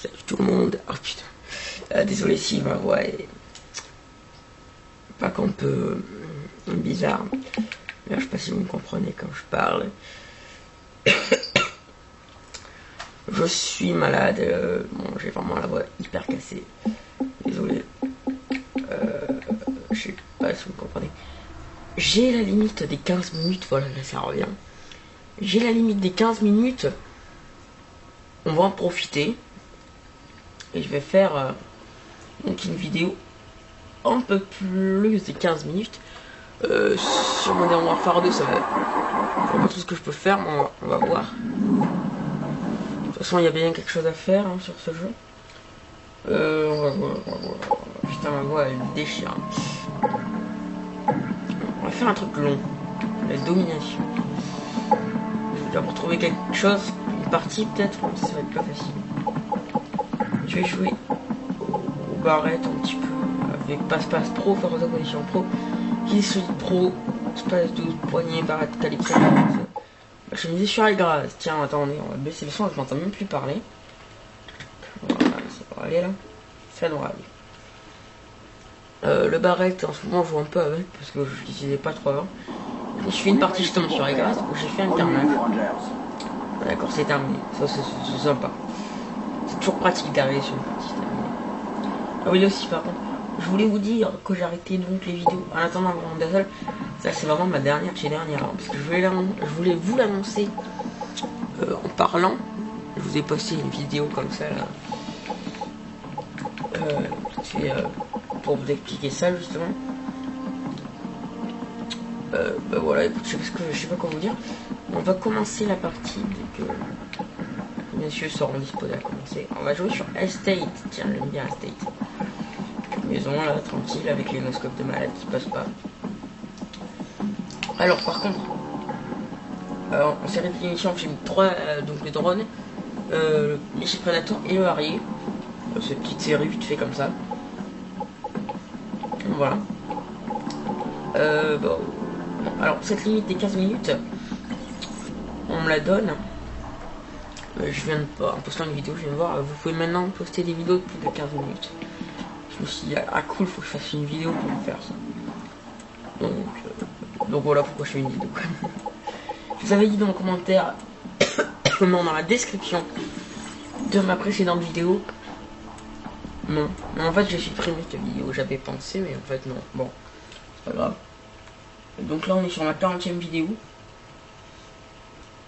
Salut tout le monde. Oh putain. Désolé si ma voix est pas qu'on peut bizarre. Mais je sais pas si vous me comprenez quand je parle. Je suis malade. Bon, j'ai vraiment la voix hyper cassée. Désolé. Je sais pas si vous me comprenez. J'ai la limite des 15 minutes. Voilà, là ça revient. J'ai la limite des 15 minutes. On va en profiter. Et je vais faire donc une vidéo un peu plus de 15 minutes. Sur mon Modern Warfare 2, ça va. Je vois pas tout ce que je peux faire, mais on va voir. De toute façon, il y a bien quelque chose à faire sur ce jeu. On va voir. Putain, ma voix elle me déchire. On va faire un truc long. La domination. Je vais d'abord trouver quelque chose. Une partie peut-être, ça va être pas facile. Je vais jouer au barrette un petit peu. Avec passe-passe pro, Forza Condition Pro. Qui est pro, espace 12, poignée, barrette, calibre. Je me dis sur les grâce. Tiens, attendez, on va baisser le son, je m'entends même plus parler. Voilà, ça va aller là. Ça devrait aller. Le barrette, en ce moment, je joue un peu avec parce que je l'utilisais pas trop avant. Je fais une partie justement sur les grâces où j'ai fait un carnage. D'accord, c'est terminé. Ça, c'est sympa. C'est toujours pratique d'arriver sur une partie terminée. Ah oui, aussi, par contre. Je voulais vous dire que j'ai arrêté donc les vidéos en attendant le Grand Dazzle. Ça c'est vraiment ma dernière hein, parce que je voulais vous l'annoncer en parlant. Je vous ai posté une vidéo comme ça là. Pour vous expliquer ça justement. Bah voilà, écoute, je sais pas quoi vous dire. On va commencer la partie dès que les messieurs seront disposés à commencer. On va jouer sur Estate. Tiens, j'aime bien Estate. Maison là, tranquille, avec les noscopes de malade qui passent pas. Alors par contre, en série d'émissions, j'ai mis 3, donc le drone, les chiffres Predator et le Harrier. Cette petite série vite fait comme ça. Voilà. Bon. Alors cette limite des 15 minutes, on me la donne. Je viens de en postant une vidéo, je viens de voir, vous pouvez maintenant poster des vidéos de plus de 15 minutes. Je me suis dit, ah cool, faut que je fasse une vidéo pour faire ça. Donc voilà pourquoi je fais une vidéo. Je vous avais dit dans le commentaire, non, dans la description de ma précédente vidéo. Non, en fait j'ai supprimé cette vidéo, j'avais pensé, mais en fait non. Bon, c'est pas grave. Donc là on est sur ma 40e vidéo.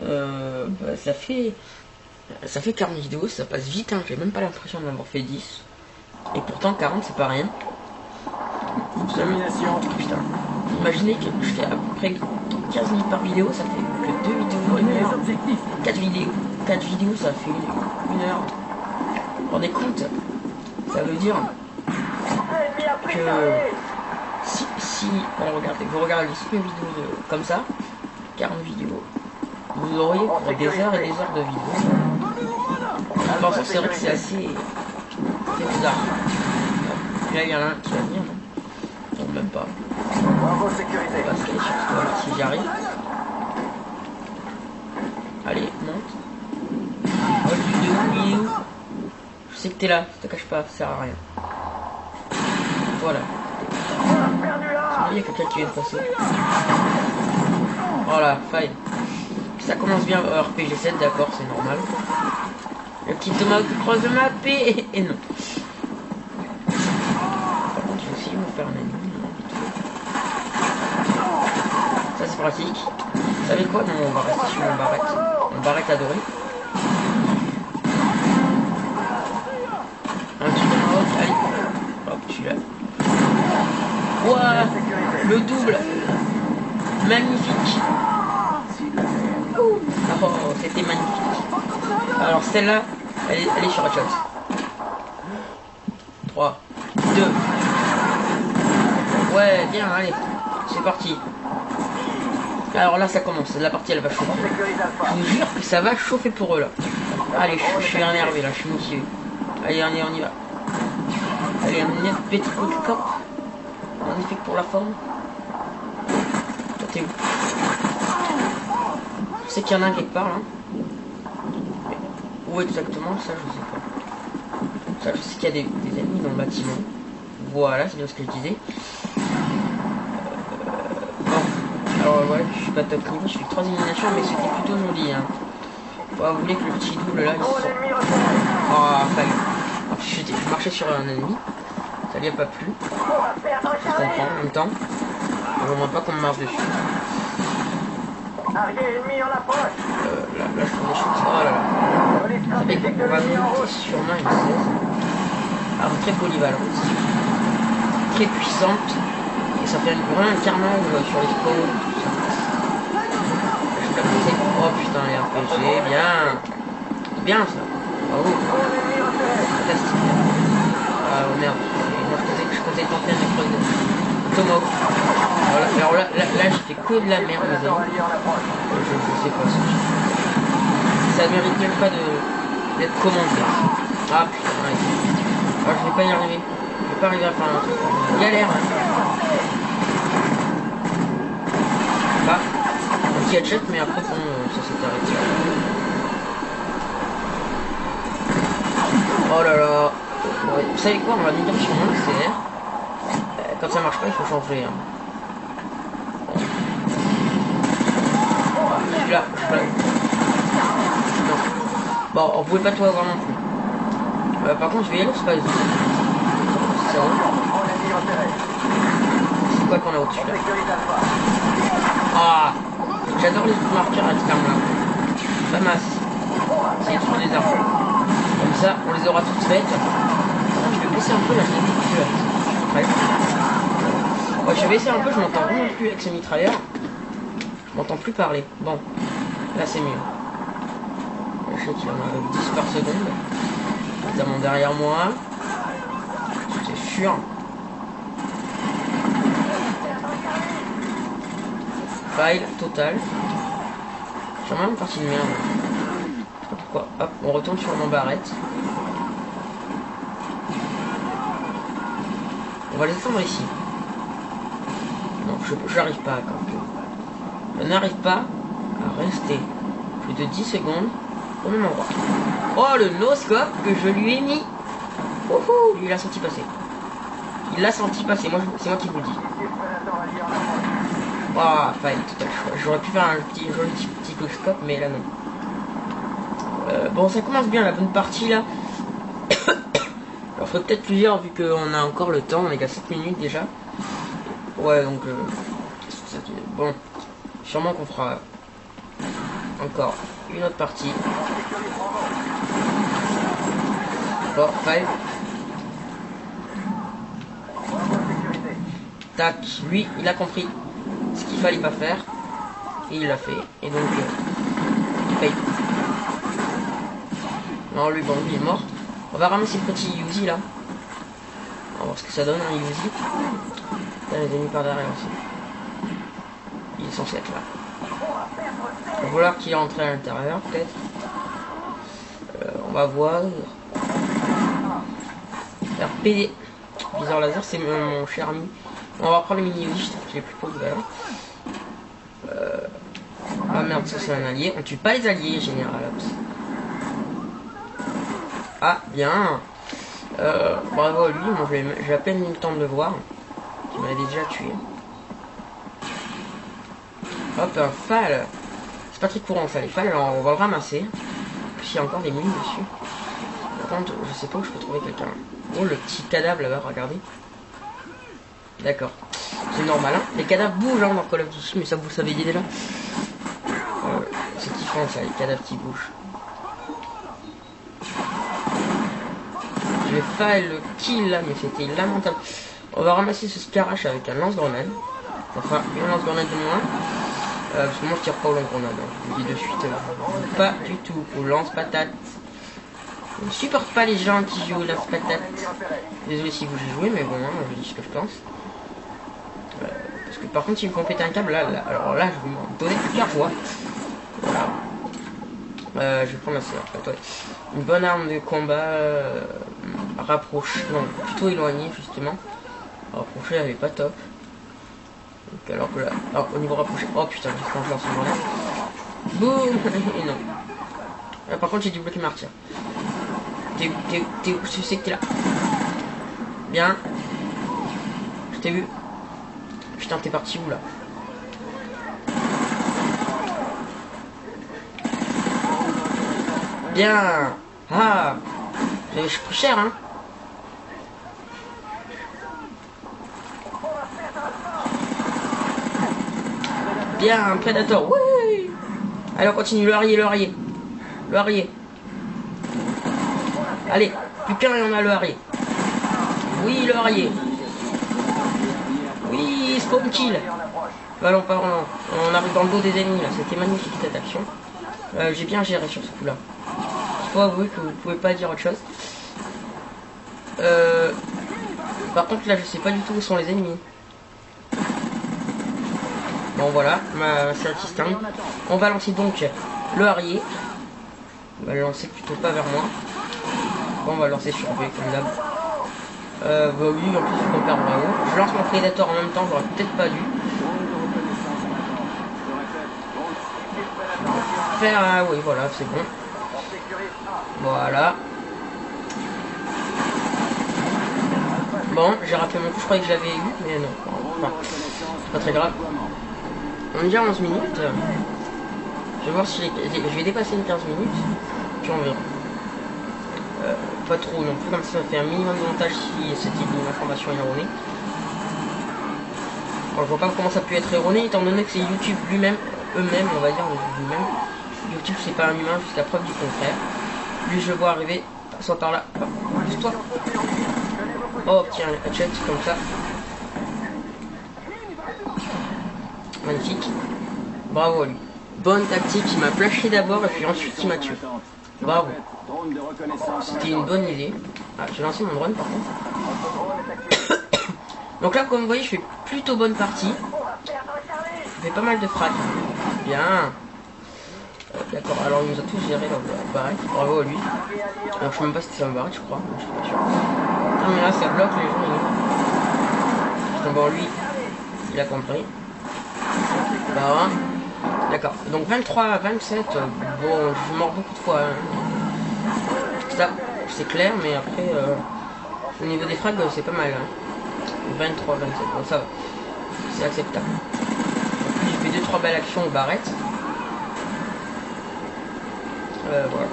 Bah, ça fait 40 vidéos, ça passe vite, hein. J'ai même pas l'impression d'en avoir fait 10. Et pourtant 40 c'est pas rien. Domination. Putain. Imaginez que je fais à peu près 15 minutes par vidéo, ça fait que 2 vidéos, 1 heure. 4 vidéos. 4 vidéos ça fait 1 heure. Vous vous rendez compte? Ça veut dire que si vous regardez mes vidéos comme ça, 40 vidéos, vous auriez pour des heures et des heures de vidéos. Alors c'est vrai que c'est assez bizarre. Là il y en a un qui va venir, non? Non, même pas. Bravo sécurité. On va se laisser sur toi si j'y arrive. Allez, monte. Oh, il est où? Je sais que t'es là, je te cache pas, ça sert à rien. Voilà. Il y a quelqu'un qui vient de passer. Voilà, faille. Ça commence bien, RPG 7, d'accord, c'est normal. Le petit Thomas qui croise de ma paix et non. Par contre, je vais aussi me faire un ennemi. Ça c'est pratique. Vous savez quoi? Non, on va rester sur mon barrette. Mon barrette adoré. Un petit tomahawk, allez. Hop, je suis là. Ouah, le double. Magnifique. Oh, c'était magnifique. Alors celle-là, elle est sur Headshot. 3, 2. Ouais, bien, allez. C'est parti. Alors là, ça commence. La partie, elle va chauffer. Je vous jure que ça va chauffer pour eux, là. Allez, je suis énervé, là. Je suis motivé. Allez, on y va. Allez, un petit coup de cop. Magnifique pour la forme. Toi, t'es où? Je sais qu'il y en a un quelque part, là. Où exactement, ça, je sais pas. Ça, je sais qu'il y a des ennemis dans le bâtiment. Voilà, c'est bien ce que je disais. Bon, alors voilà, je suis pas top niveau, je suis 3 éliminations, mais c'était plutôt joli. Hein. Bon, vous voulez que le petit double là, il sort. Ah, fallait. Je marchais sur un ennemi, ça lui a pas plu. Je comprends en même temps. Je ne vois pas qu'on me marche dessus. Là, je prends des choses. Oh là là. Ça fait qu'on va monter sûrement une 16. Alors, très polyvalente. Très puissante. Et ça fait vraiment un carnage sur les spawns. Tout ça. Oh putain, les RPG. Bien. Bien ça. Bravo. Fantastique. Ah oh, merde. Moi je comptais tenter un épreuve de Tomahawk. Alors là j'ai fait que de la merde, mes amis. Je sais pas ça. Ça mérite même pas d'être commenté. Ah putain, ouais. Alors, je vais pas y arriver. Je vais pas arriver à faire un truc. Galère. Hein. Bah, un petit headshot, mais après bon, ça s'est arrêté. Oh là là. Ouais, vous savez quoi, on va migrer sur mon XR. Quand ça marche pas, il faut changer. Hein. Celui-là, non. Bon, on pouvait pas tout avoir non plus. Par contre, je vais y aller au space. C'est quoi qu'on a au-dessus là? Ah, j'adore les marqueurs à cette arme là. Pas masse. C'est de prendre des armes. Comme ça, on les aura toutes faites. Je vais baisser un peu là, je n'ai plus avec. Ouais, je vais baisser un peu, je m'entends vraiment plus avec ce mitrailleur. Je m'entends plus parler. Bon, là c'est mieux. Je sais qu'il y en a 10 par seconde. Notamment derrière moi. C'est sûr. Fail total. J'ai vraiment une partie de merde. Je sais pas pourquoi. Hop, on retourne sur mon barrette. On va les descendre ici. Non, je n'arrive pas quand même. Je n'arrive pas à rester plus de 10 secondes au même endroit. Oh, le no-scope que je lui ai mis. Wouhou, lui il a senti passer. Il l'a senti passer, moi c'est moi qui vous le dis. Waouh, faille, total choix. J'aurais pu faire un joli petit no-scope, mais là non. Bon, ça commence bien la bonne partie là. Alors, ferait peut-être plusieurs vu qu'on a encore le temps, on est qu'à 7 minutes déjà. Ouais, donc bon, sûrement qu'on fera encore une autre partie. Bon, 5. Tac, lui, il a compris ce qu'il fallait pas faire. Et il l'a fait. Et donc, il paye. Non, lui, bon, lui, il est mort. On va ramasser le petit Uzi là. On va voir ce que ça donne, un Uzi. Là, les ennemis par derrière aussi. Il est censé être là. Il va falloir qu'il est rentré à l'intérieur, peut-être. On va voir. RPD. Viseur laser, c'est mon cher ami. On va reprendre le mini Uzi, je l'ai plus pour tout à l'heure. Ah merde, ça c'est un allié. On tue pas les alliés, général. Ah, bien. Bravo à lui, moi j'ai à peine eu le temps de le voir. Il m'avait déjà tué. Hop, un FAL. C'est pas très courant ça, les FAL, alors on va le ramasser. Puis il y a encore des mines dessus. Par contre, je sais pas où je peux trouver quelqu'un. Oh, le petit cadavre là-bas, regardez. D'accord. C'est normal, hein. Les cadavres bougent hein, dans Call of Duty, mais ça vous le savez déjà. C'est kiffant ça, les cadavres qui bougent. J'ai failli le kill là, mais c'était lamentable. On va ramasser ce Scarache avec un lance-grenade. Enfin, une lance-grenade de moins. Parce que moi je tire pas au lance-grenade, hein. Je vous dis de suite. Pas du tout. Au lance-patate. Je ne supporte pas les gens qui jouent au lance-patate. Désolé si vous y jouez, mais bon, hein, je dis ce que je pense. Parce que par contre, s'ils me font péter un câble, là, alors là, je vais m'en donner plusieurs fois. Voilà. Je vais prendre la CR, ouais. Une bonne arme de combat rapprochée, non, plutôt éloignée justement. Rapprochée, elle est pas top. Donc, alors que là, alors, au niveau rapproché, oh putain, quand je lance une grenade. Boum. Et non. Là, par contre, j'ai débloqué martyr. T'es où? Je sais que t'es là. Bien. Je t'ai vu. Putain, t'es parti où là? Bien. Ah. Je suis plus cher, hein. Bien, un Predator. Oui. Allez, on continue. Le Harrier. Allez, plus qu'un et on a le Harrier. Oui, le Harrier. Oui, spawn kill. Ballon parlant. On arrive dans le dos des ennemis là. C'était magnifique cette action. J'ai bien géré sur ce coup là. Il faut avouer que vous pouvez pas dire autre chose. Par contre là je sais pas du tout où sont les ennemis. Bon voilà, c'est distinct. On va lancer donc le Harrier. On va le lancer plutôt pas vers moi. Bon, on va le lancer sur B comme d'hab. Bah oui, en plus on perd là-haut. Je lance mon Predator en même temps, j'aurais peut-être pas dû. Faire oui voilà, c'est bon. Voilà. Bon, j'ai raté mon coup, je croyais que je l'avais eu, mais non. Enfin, c'est pas très grave. On est déjà à 11 minutes. Je vais voir si je vais dépasser les 15 minutes. Puis on verra. Pas trop non plus, comme ça fait un minimum de montage si cette information est erronée. Bon, je vois pas comment ça peut être erroné étant donné que c'est YouTube lui-même, eux-mêmes on va dire lui-même. YouTube c'est pas un humain jusqu'à preuve du contraire. Lui je le vois arriver, soit par là, juste toi. Oh tiens, les hatchets comme ça. Magnifique. Bravo à lui. Bonne tactique, il m'a flashé d'abord et puis ensuite il m'a tué. Bravo. C'était une bonne idée. Ah, j'ai lancé mon drone par contre. Donc là, comme vous voyez, je fais plutôt bonne partie. Je fais pas mal de frags. Bien. D'accord, alors il nous a tous géré là, pareil. Bravo à lui. Alors je sais même pas si c'est un barrette, je crois. Je suis pas sûr. Non mais là ça bloque les gens. Bon lui, il a compris. Bah, d'accord. Donc 23, 27. Bon, je mords beaucoup de fois. Hein. Ça, c'est clair, mais après, au niveau des frags, c'est pas mal. Hein. 23, 27. Bon, ça va. C'est acceptable. En plus, j'ai fait 2-3 belles actions aux barrettes. Voilà.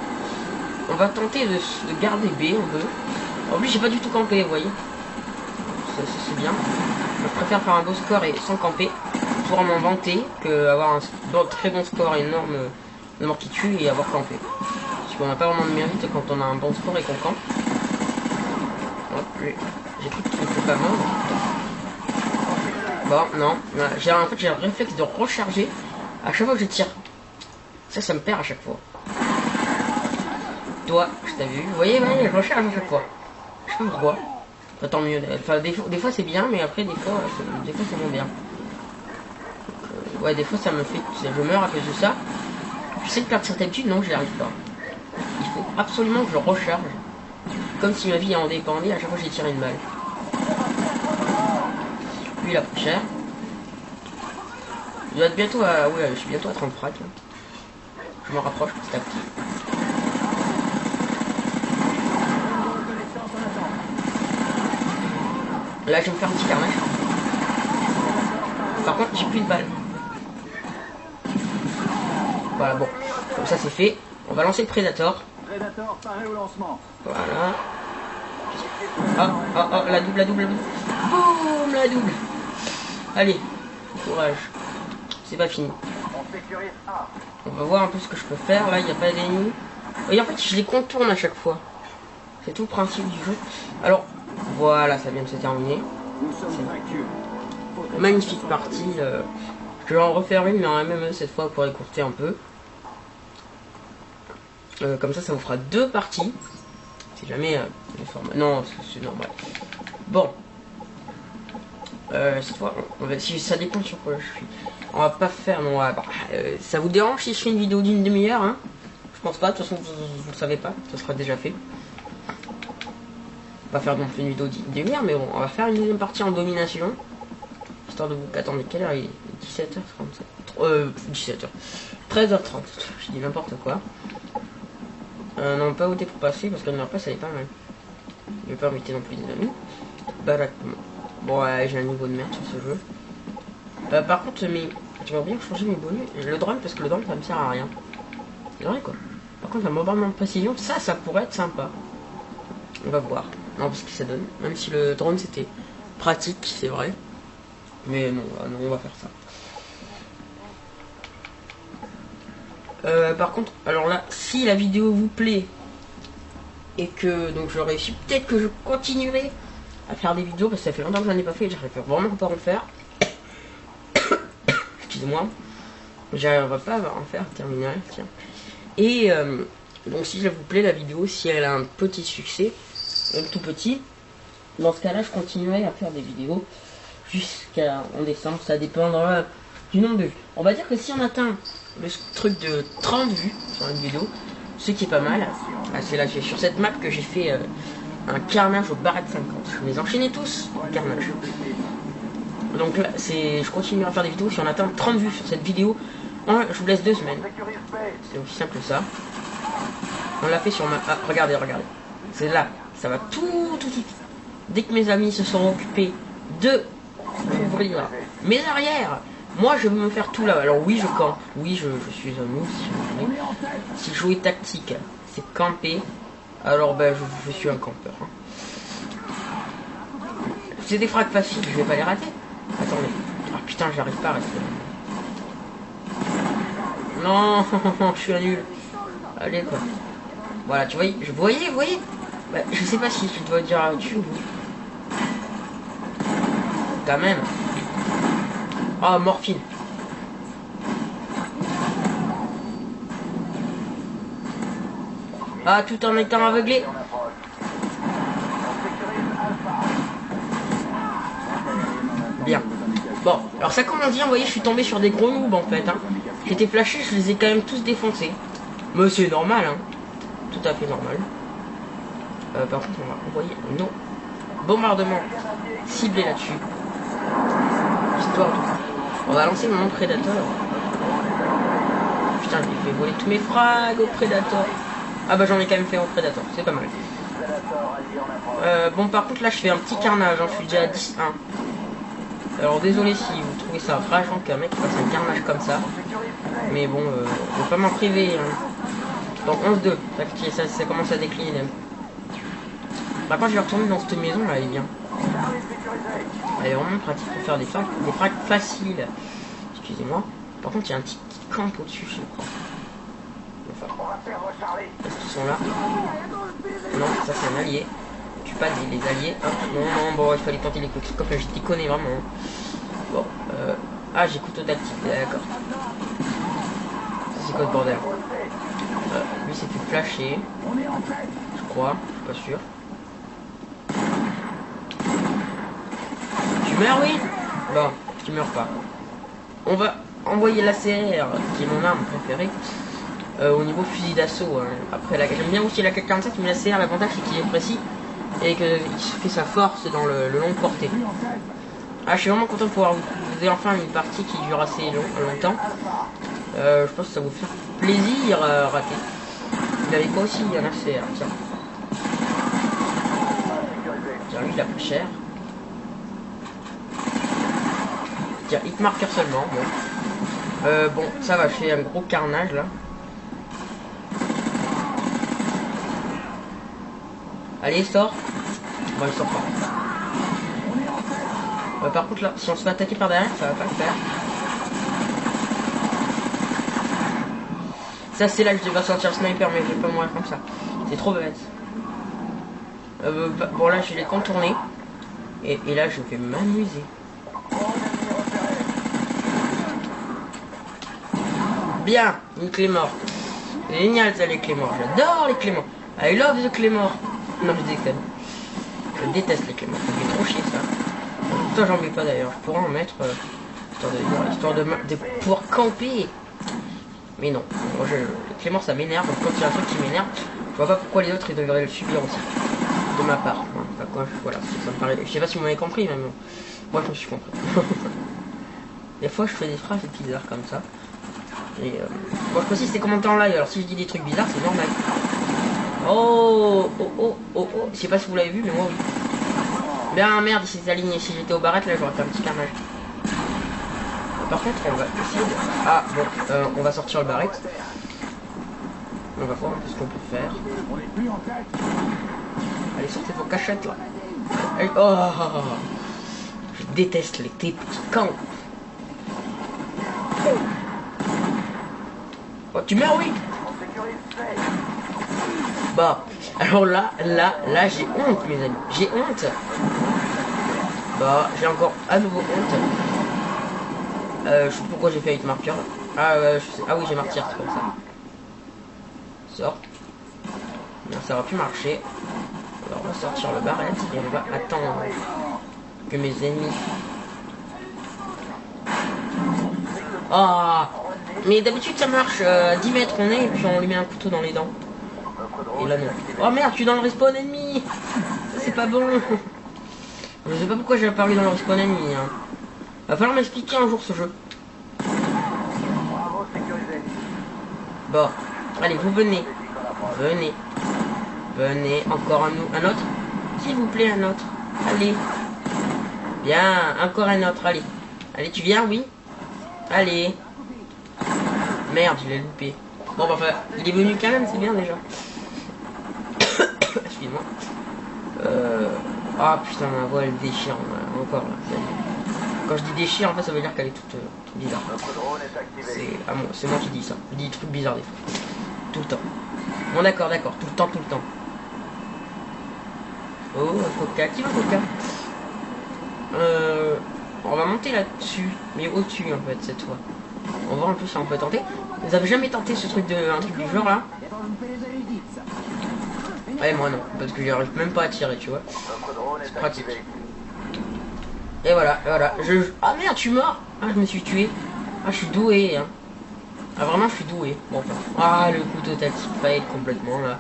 On va tenter de garder B un peu. En plus, j'ai pas du tout campé, vous voyez. C'est bien. Je préfère faire un beau score et sans camper pour m'en vanter que avoir un très bon score énorme de mort qui tue et avoir campé. Parce qu'on n'a pas vraiment de mérite quand on a un bon score et qu'on campe. J'ai plus de trucs pas mort. Bon, non. En fait, j'ai un réflexe de recharger à chaque fois que je tire. Ça me perd à chaque fois. Toi, je t'avais vu. Vous voyez, je recharge à chaque fois. Je sais pas pourquoi. Enfin, tant mieux. Enfin, des fois c'est bien, mais après, des fois c'est moins bien. Ouais, des fois ça me fait. Je meurs à cause de ça. J'essaie de perdre cette habitude, non, j'y arrive pas. Il faut absolument que je recharge. Comme si ma vie en dépendait à chaque fois que j'ai tiré une balle. Lui, il a pris cher. Je dois être bientôt à. Ouais, je suis bientôt à 30 frags. Je me rapproche petit à petit. Là, je vais me faire un petit carnage. Par contre, j'ai plus de balles. Voilà, bon. Comme ça, c'est fait. On va lancer le Predator. Voilà. Oh, la double. Boum, la double. Allez, courage. C'est pas fini. On va voir un peu ce que je peux faire. Là, il n'y a pas d'ennemis. Et en fait, je les contourne à chaque fois. C'est tout le principe du jeu. Alors, voilà, ça vient de se terminer. Magnifique partie. Je vais en refaire une, mais en MME cette fois pour écourter un peu. Comme ça vous fera 2 parties. Si jamais le format. Non, c'est normal. Bon. Cette fois, si ça dépend sur quoi je suis. On va pas faire. Non, ça vous dérange si je fais une vidéo d'une demi-heure, hein? Je pense pas. De toute façon, vous le savez pas. Ça sera déjà fait. On va faire donc une vidéo d'une demi-heure, mais bon, on va faire une deuxième partie en domination. Histoire de vous. Attendez, quelle heure il est? 17h37. 17h. 13h30. Je dis n'importe quoi. Non, pas voter pour passer parce que la dernière place elle est pas mal. Je vais pas inviter non plus des amis. Bah là, bon, ouais, j'ai un niveau de merde sur ce jeu. Par contre, j'aimerais bien changer mes bonus. Le drone, parce que le drone ça me sert à rien. C'est vrai quoi. Par contre, un bombardement de précision, ça pourrait être sympa. On va voir. Non, parce que ça donne. Même si le drone c'était pratique, c'est vrai. Mais non, on va faire ça. Par contre, alors là, si la vidéo vous plaît et que donc je réussis, peut-être que je continuerai à faire des vidéos parce que ça fait longtemps que j'en ai pas fait et j'arrive vraiment pas à en faire. Excusez-moi, j'arriverai pas à en faire, terminer, tiens. Et donc si ça vous plaît la vidéo, si elle a un petit succès, même tout petit, dans ce cas-là, je continuerai à faire des vidéos jusqu'en décembre, ça dépendra du nombre de vues. On va dire que si on atteint le truc de 30 vues sur une vidéo, ce qui est pas mal, c'est là sur cette map que j'ai fait un carnage au barrette 50. Je les enchaînais tous, carnage. Donc là, je continue à faire des vidéos si on atteint 30 vues sur cette vidéo. Je vous laisse 2 semaines. C'est aussi simple que ça. On l'a fait sur ma... Ah, regardez. C'est là. Ça va tout. Dès que mes amis se sont occupés de couvrir mes arrières, moi je vais me faire tout là. Alors oui, je campe. Oui, je suis un ouf si vous voulez. Si jouer tactique, c'est camper. Alors ben, je suis un campeur. Hein. C'est des frags faciles, je vais pas les rater. Attendez. Ah putain, j'arrive pas à rester là. Non, je suis un nul. Allez quoi. Voilà, tu vois, vous voyez bah, je sais pas si tu dois dire tu ou quand même. Ah, morphine. Ah, tout en étant aveuglé. Bien. Bon, alors ça comment dire, vous voyez, je suis tombé sur des gros noobs en fait. Hein. J'étais flashé, je les ai quand même tous défoncés. Mais c'est normal, hein. Tout à fait normal. Par contre, on va envoyer nos bombardements ciblés là-dessus. Histoire de... On va lancer mon prédateur. Putain, j'ai fait voler tous mes frags au prédateur. Ah bah j'en ai quand même fait au prédateur, c'est pas mal. Bon, par contre là je fais un petit carnage, hein. Je suis déjà à 10-1. Alors désolé si vous trouvez ça rageant qu'un mec fasse un carnage comme ça. Mais bon, je vais pas m'en priver. Hein. Donc 11-2, ça commence à décliner. Par contre je vais retourner dans cette maison là, elle est bien. Elle est vraiment pratique pour faire des frags faciles. Excusez-moi. Par contre il y a un petit camp au-dessus, je crois. Enfin, est-ce qu'ils sont là? Non, ça c'est un allié. Tu pas les alliés. Hop, non, bon, il fallait tenter les coups. Comme j'ai déconné vraiment. Bon, ah, j'ai couteau tactique, d'accord. C'est quoi ce bordel? Lui s'est fait flasher. Je crois, je suis pas sûr. Tu meurs, oui? Bon, tu meurs pas. On va envoyer l'ACR, qui est mon arme préférée, au niveau fusil d'assaut. Hein. Après, j'aime bien aussi la 447, mais l'ACR, l'avantage c'est qu'il est précis et qu'il fait sa force dans le longue portée. Ah, je suis vraiment content de pouvoir vous faire enfin une partie qui dure assez longtemps. Je pense que ça vous fait plaisir à rater. Il avait quoi aussi? Il y en a ACR, tiens. Tiens, lui il a plus cher. Tiens, hit marker seulement, bon. Bon, ça va, je fais un gros carnage là. Allez, sort. Bon, il sort pas. Par contre là, si on se fait attaquer par derrière, ça va pas le faire. Ça c'est là que je devais sortir le sniper, mais je vais pas mourir comme ça. C'est trop bête. Bon là, je vais les contourner. Et là, je vais m'amuser. Bien, une clé morte. Génial ça les clés mortes. J'adore les clés mortes. I love the clé morte. Non, je déconne. Je déteste les clés mortes. Ça fait trop chier ça. Putain, j'en mets pas d'ailleurs. Je pourrais en mettre histoire de pouvoir camper. Mais non. Moi, les clés mortes ça m'énerve. Quand il y a un truc qui m'énerve, je vois pas pourquoi les autres ils devraient le subir aussi. De ma part. Enfin, quoi, voilà. Ça me paraît... Je sais pas si vous m'avez compris, mais bon. Moi je me suis compris. Des fois je fais des phrases bizarres comme ça. Et moi je précise ces commentaires en live, alors si je dis des trucs bizarres c'est normal. Oh, oh, oh, oh, oh. Je sais pas si vous l'avez vu, mais moi oui. Bien, merde, il s'est aligné. Si j'étais au barrette, là, j'aurais fait un petit carnage. Par contre, on va essayer de... Ah, bon, on va sortir le barrette. On va voir un peu ce qu'on peut faire. Allez, sortez vos cachettes, là. Allez. Oh, je déteste tes petits camps. Oh, tu meurs, oui. Bah, alors là, j'ai honte, mes amis. J'ai honte. Bah, j'ai encore à nouveau honte. Je sais pourquoi j'ai fait 8 marqueurs. Ah, ah oui, j'ai martyr, c'est comme ça. Sort. Bien, ça va plus marcher. Alors, on va sortir le barrette et on va attendre que mes ennemis... Ah, mais d'habitude ça marche. 10 mètres on est et puis on lui met un couteau dans les dents. Et là non. Oh merde, tu es dans le respawn ennemi. C'est pas bon. Je sais pas pourquoi j'ai apparu dans le respawn ennemi. Hein. Va falloir m'expliquer un jour ce jeu. Bon, allez, vous venez. Venez. Venez, encore un autre. S'il vous plaît, un autre. Allez. Bien, encore un autre, allez. Allez, tu viens, oui. Allez. Merde, je l'ai loupé. Bon, bah, enfin, il est venu quand même, c'est bien déjà. Excuse-moi. Ah putain, ma voix elle déchire encore là. Quand je dis déchire, en fait, ça veut dire qu'elle est toute bizarre. C'est moi qui dis ça. Je dis des trucs bizarres des fois. Tout le temps. Bon, d'accord, tout le temps. Oh, un coca. Qui veut un coca? On va monter là-dessus, mais au-dessus en fait cette fois. On va voir un peu si on peut tenter. Vous avez jamais tenté ce truc un truc du genre là? Ouais, moi non, parce que j'arrive même pas à tirer, tu vois. C'est pratique. Et voilà. Ah merde, je suis mort. Ah, je me suis tué. Ah, je suis doué, hein. Ah, vraiment, je suis doué. Bon, enfin. Ah, le couteau tactique fail complètement là.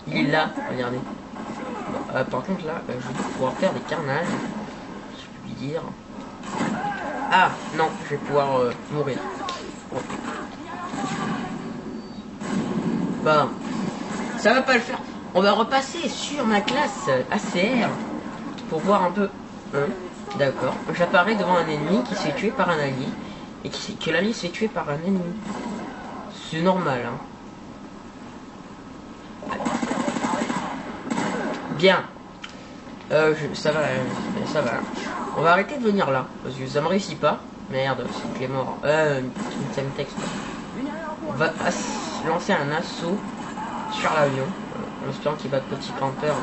Il est là, regardez. Bon, par contre là, je vais pouvoir faire des carnages. Je peux lui dire. Ah non, je vais pouvoir mourir. Bon. Bah, ça va pas le faire. On va repasser sur ma classe ACR pour voir un peu. D'accord. J'apparais devant un ennemi qui s'est tué par un allié et que l'allié s'est tué par un ennemi. C'est normal, hein. Bien. Ça va. On va arrêter de venir là parce que ça me réussit pas. Merde, c'est qu'il est mort. Une texte. On va lancer un assaut sur l'avion. En espérant qu'il va de petits campeurs.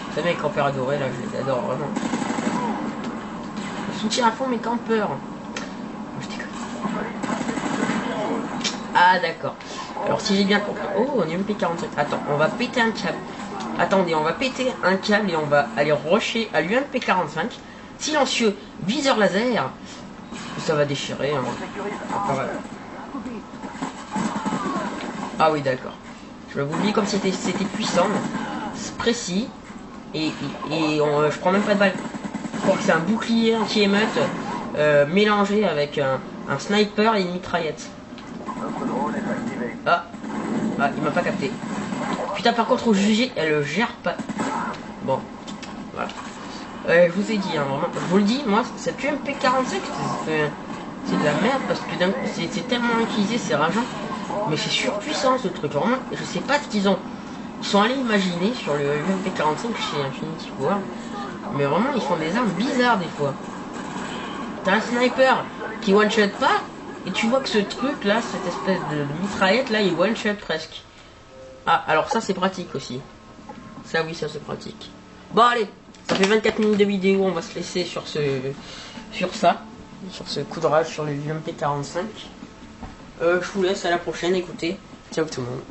Vous savez, les campeurs adorés là, je les adore vraiment. Je soutiens à fond mes campeurs. Je déconne. Ah d'accord. Alors si j'ai bien compris. Oh, on est MP47. Attends, on va péter un câble. Attendez, on va péter un câble et on va aller rusher à l'UMP45. Silencieux, viseur laser. Ça va déchirer. Hein. Ah oui, d'accord. Je vous le dis comme c'était puissant, précis, et je prends même pas de balle. Je crois que c'est un bouclier anti-émeute mélangé avec un sniper et une mitraillette. Ah, il m'a pas capté. Putain, par contre, au jugé, elle gère pas. Bon, voilà. Je vous ai dit, hein, vraiment, je vous le dis, moi, cette UMP45, c'est de la merde parce que c'est tellement utilisé, c'est rageant. Mais c'est surpuissant ce truc, vraiment, je sais pas ce qu'ils sont allés imaginer sur le UMP45 chez Infinity War. Mais vraiment, ils font des armes bizarres des fois. T'as un sniper qui one-shot pas, et tu vois que ce truc là, cette espèce de mitraillette là, il one-shot presque. Ah, alors ça c'est pratique aussi. Ça oui, ça c'est pratique. Bon allez, ça fait 24 minutes de vidéo, on va se laisser sur ce coup de rage sur le UMP45. Je vous laisse, à la prochaine, écoutez. Ciao tout le monde.